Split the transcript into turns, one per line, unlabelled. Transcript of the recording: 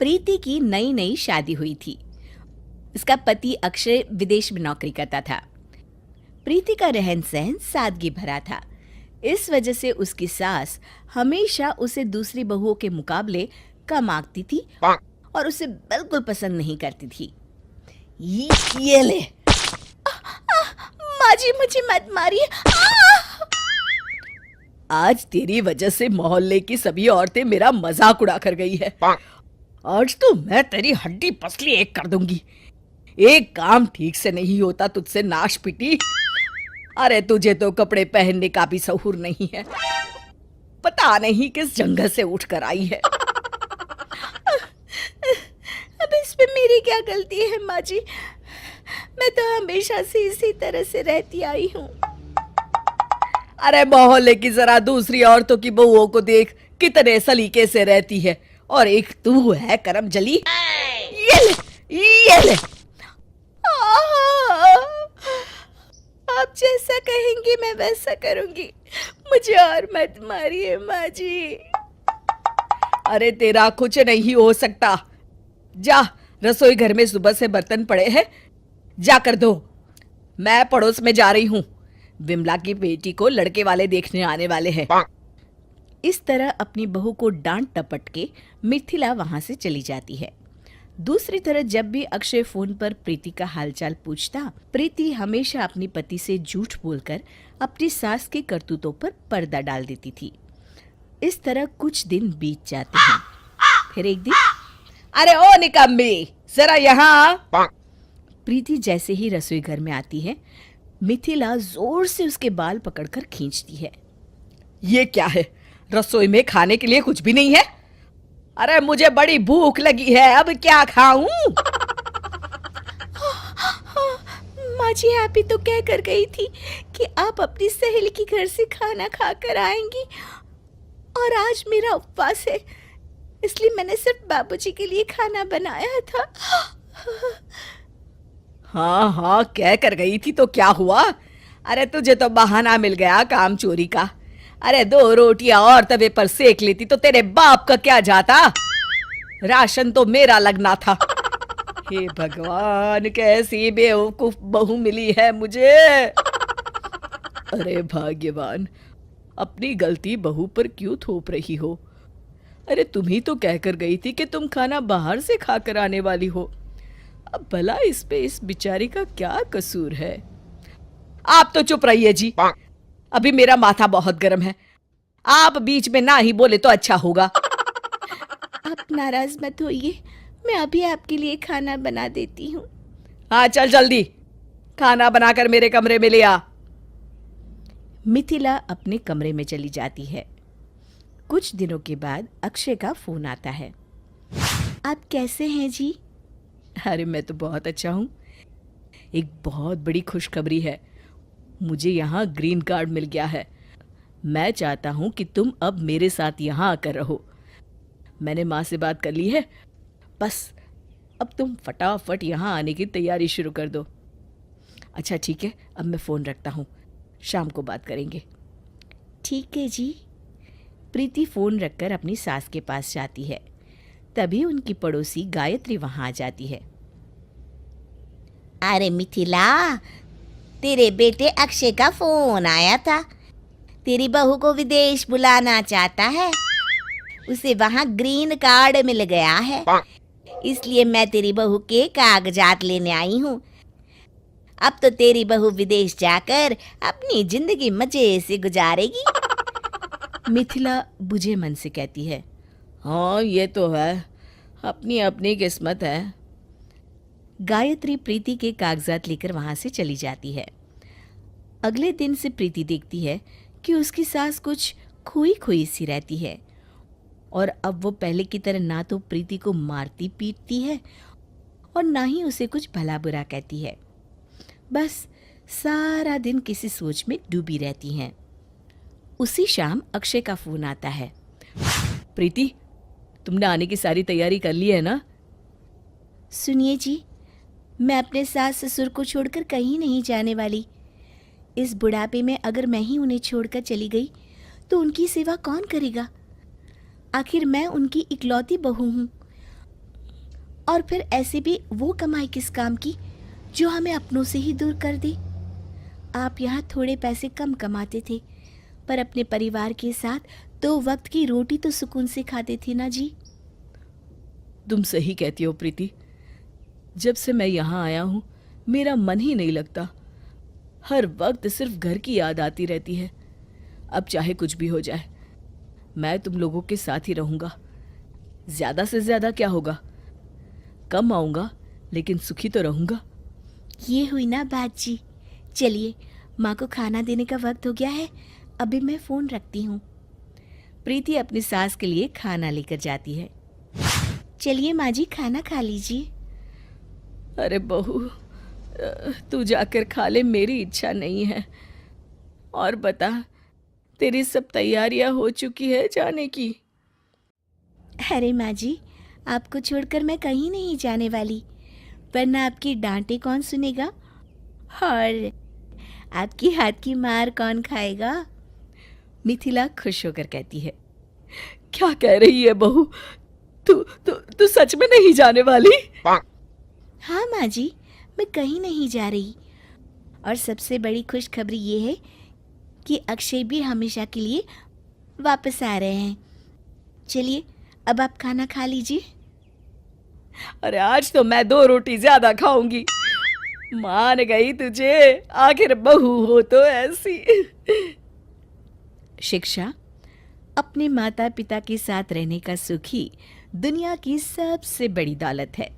प्रीति की नई नई शादी हुई थी। उसका पति अक्षय विदेश में नौकरी करता था। प्रीति का रहन सहन सादगी भरा था। इस वजह से उसकी सास हमेशा उसे दूसरी बहुओं के मुकाबले कम आंकती थी और उसे बिल्कुल पसंद नहीं करती थी। ये ले। माँ जी, मुझे मत मारिए। आज तेरी वजह से मोहल्ले की सभी औरतें मेरा मजाक उड़ा कर गई है। आज तो मैं तेरी हड्डी पसली एक कर दूंगी। एक काम ठीक से नहीं होता तुझसे नाश पिटी। अरे तुझे तो कपड़े पहनने का भी सहूर नहीं है। पता नहीं किस जंगल से उठ कर आई है। अब इसमें मेरी क्या गलती है माँ जी? मैं तो हमेशा से इसी तरह से रहती आई हूँ। अरे मोहल्ले की जरा दूसरी औरतों की बहुओं को देख, कितने सलीके से रहती है, और एक तू है करम जली। ये ले, ये ले। आप जैसा कहेंगी मैं वैसा करूंगी। मुझे और मत मारिए माँ जी। अरे तेरा कुछ नहीं हो सकता। जा, रसोई घर में सुबह से बर्तन पड़े हैं, जाकर धो। मैं पड़ोस में जा रही हूँ। विमला की बेटी को लड़के वाले देखने आने वाले हैं। इस तरह अपनी बहू को डांट टपट के मिथिला वहां से चली जाती है। दूसरी तरफ जब भी अक्षय फोन पर प्रीति का हालचाल पूछता, प्रीति हमेशा अपनी पति से झूठ बोलकर अपनी सास के करतूतों पर पर्दा डाल देती थी। इस तरह कुछ दिन बीत जाते हैं। फिर एक दिन, अरे ओ निकम्मी, जरा यहाँ। प्रीति जैसे ही रसोई घर में आती है, मिथिला जोर से उसके बाल पकड़कर खींचती है। ये क्या है? रसोई में खाने के लिए कुछ भी नहीं है? अरे मुझे बड़ी भूख लगी है, अब क्या खाऊं? माँ जी, आप ही तो कह कर गई थी कि आप अपनी सहेली के घर से खाना खाकर आएंगी, और आज मेरा उपवास है, इसलिए मैंने सिर्फ बाबूजी के लिए खाना बनाया था। हाँ हाँ, कह कर गई थी तो क्या हुआ? अरे तुझे तो बहाना मिल गया काम चोरी का। अरे 2 रोटियां और तवे पर सेक लेती तो तेरे बाप का क्या जाता? राशन तो मेरा लगना था। हे भगवान, कैसी बेवकूफ बहू मिली है मुझे। अरे भाग्यवान, अपनी गलती बहू पर क्यों थोप रही हो? अरे तुम ही तो कहकर गई थी कि तुम खाना बाहर से खाकर आने वाली हो। अब भला इस पे इस बिचारी का क्या कसूर है? आप तो चुप रहिए जी, अभी मेरा माथा बहुत गर्म है। आप बीच में ना ही बोले तो अच्छा होगा। आप नाराज मत होइए, मैं अभी आपके लिए खाना बना देती हूँ। हाँ चल जल्दी, खाना बनाकर मेरे कमरे में ले आ। मिथिला अपने कमरे में चली जाती है। कुछ दिनों के बाद अक्षय का फोन आता है। आप कैसे हैं जी? अरे मैं तो बहुत अच्छा हूँ। एक बहुत बड़ी खुशखबरी है, मुझे यहाँ ग्रीन कार्ड मिल गया है। मैं चाहता हूँ कि तुम अब मेरे साथ यहाँ आकर रहो। मैंने माँ से बात कर ली है, बस अब तुम फटाफट यहाँ आने की तैयारी शुरू कर दो। अच्छा ठीक है, अब मैं फ़ोन रखता हूँ, शाम को बात करेंगे। ठीक है जी। प्रीति फ़ोन रखकर अपनी सास के पास जाती है। तभी उनकी पड़ोसी गायत्री वहाँ आ जाती है।
अरे मिथिला, तेरे बेटे अक्षय का फोन आया था। तेरी बहू को विदेश बुलाना चाहता है, उसे वहाँ ग्रीन कार्ड मिल गया है, इसलिए मैं तेरी बहू के कागजात लेने आई हूँ। अब तो तेरी बहू विदेश जाकर अपनी जिंदगी मजे से गुजारेगी।
मिथिला बुझे मन से कहती है, हाँ ये तो है, अपनी अपनी किस्मत है। गायत्री प्रीति के कागजात लेकर वहां से चली जाती है। अगले दिन से प्रीति देखती है कि उसकी सास कुछ खोई खोई सी रहती है, और अब वो पहले की तरह ना तो प्रीति को मारती पीटती है और ना ही उसे कुछ भला बुरा कहती है। बस सारा दिन किसी सोच में डूबी रहती हैं। उसी शाम अक्षय का फोन आता है। प्रीति, तुमने आने की सारी तैयारी कर ली है ना?
सुनिए जी, मैं अपने सास ससुर को छोड़कर कहीं नहीं जाने वाली। इस बुढ़ापे में अगर मैं ही उन्हें छोड़कर चली गई तो उनकी सेवा कौन करेगा? आखिर मैं उनकी इकलौती बहू हूँ। और फिर ऐसे भी वो कमाई किस काम की जो हमें अपनों से ही दूर कर दे। आप यहाँ थोड़े पैसे कम कमाते थे, पर अपने परिवार के साथ 2 वक्त की रोटी तो सुकून से खाते थे ना जी।
तुम सही कहती हो प्रीति। जब से मैं यहाँ आया हूँ मेरा मन ही नहीं लगता। हर वक्त सिर्फ घर की याद आती रहती है। अब चाहे कुछ भी हो जाए, मैं तुम लोगों के साथ ही रहूँगा। ज़्यादा से ज़्यादा क्या होगा, कम आऊँगा लेकिन सुखी तो रहूँगा।
ये हुई ना बात जी। चलिए, माँ को खाना देने का वक्त हो गया है, अभी मैं फ़ोन रखती हूँ।
प्रीति अपनी सास के लिए खाना लेकर जाती है।
चलिए माँ जी, खाना खा लीजिए।
अरे बहू, तू जाकर खा ले, मेरी इच्छा नहीं है। और बता, तेरी सब तैयारियां हो चुकी है जाने की?
अरे माँ जी, आपको छोड़कर मैं कहीं नहीं जाने वाली, वरना आपकी डांटे कौन सुनेगा और आपकी हाथ की मार कौन खाएगा।
मिथिला खुश होकर कहती है, क्या कह रही है बहू? तू सच में नहीं जाने वाली?
हाँ माँ जी, मैं कहीं नहीं जा रही। और सबसे बड़ी खुशखबरी ये है कि अक्षय भी हमेशा के लिए वापस आ रहे हैं। चलिए, अब आप खाना खा लीजिए।
अरे आज तो मैं 2 रोटी ज्यादा खाऊंगी। मान गई तुझे, आखिर बहू हो तो ऐसी। शिक्षा अपने माता पिता के साथ रहने का सुख ही दुनिया की सबसे बड़ी दौलत है।